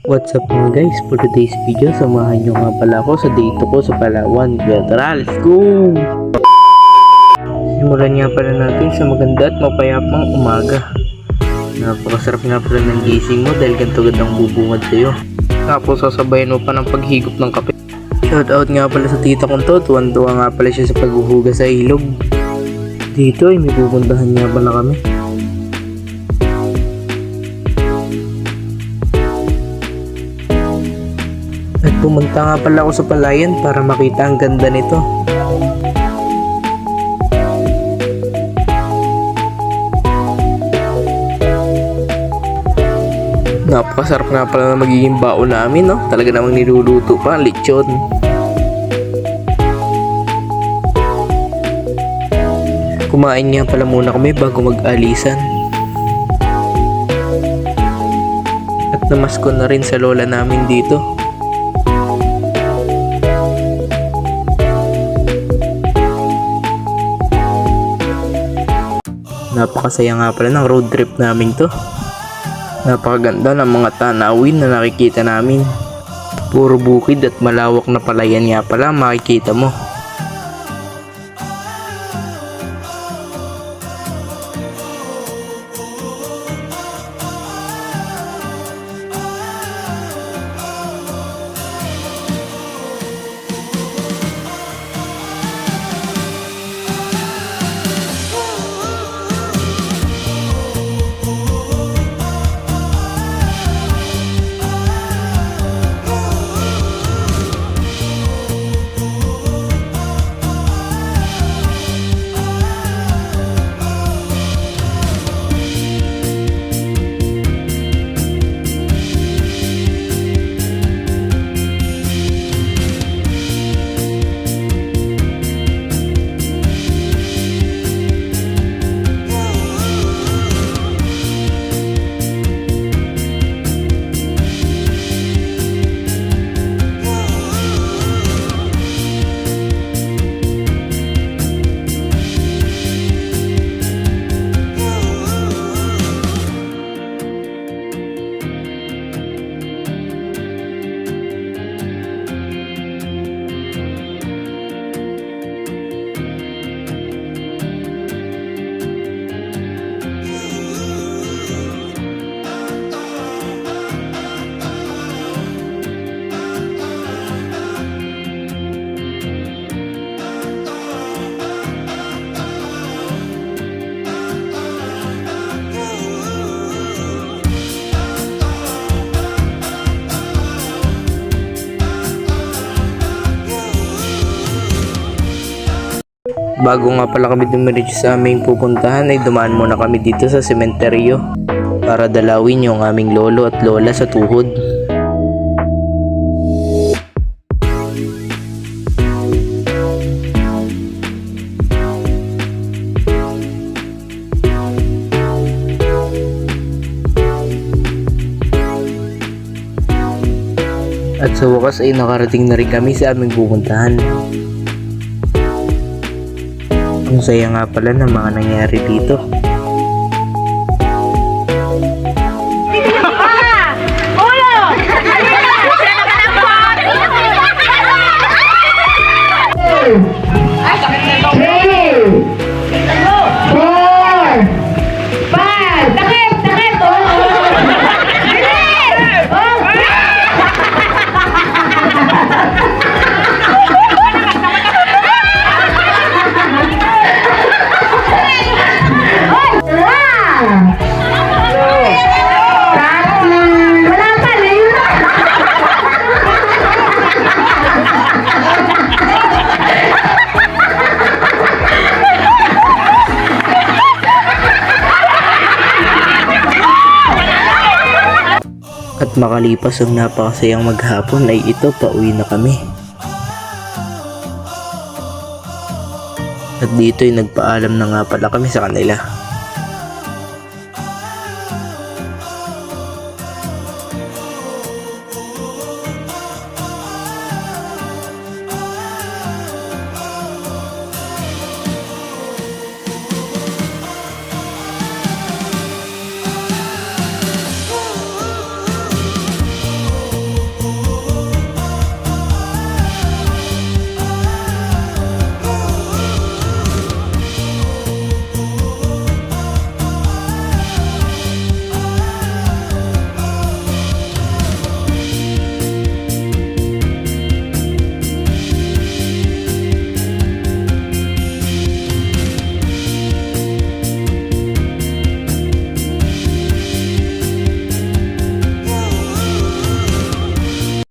What's up mga guys, for today's video, samahan nyo nga pala ako sa date ko sa Palawan. Kaya tara, let's go! Simulan nga pala natin sa maganda at mapayapang umaga. Napakasarap nga pala ng gising mo dahil ganito gandang bubungad sa'yo. Tapos sasabayan mo pa ng paghigop ng kape. Shoutout nga pala sa tita kong to, tuwan-tuwa nga pala siya sa paghuhugas sa ilog. Dito ay may pupuntahan nga pala kami. At pumunta nga pala ako sa palayan para makita ang ganda nito. Napakasarap nga pala na magiging baon namin, no? Talaga namang niluluto pa ang lechon. Kumain nga pala muna kami bago mag-alisan. At namasko na rin sa lola namin dito. Napakasaya nga pala ng road trip namin to. Napakaganda ng mga tanawin na nakikita namin. Puro bukid at malawak na palayan nga pala makikita mo. Bago nga pala kami dumiretso sa aming pupuntahan ay dumaan muna kami dito sa sementeryo para dalawin yung aming lolo at lola sa tuhod. At sa wakas ay nakarating na rin kami sa aming pupuntahan. Ang saya nga pala ng mga nangyari dito. At makalipas ang napakasayang maghapon ay ito, pauwi na kami. At dito ay nagpaalam na nga pala kami sa kanila.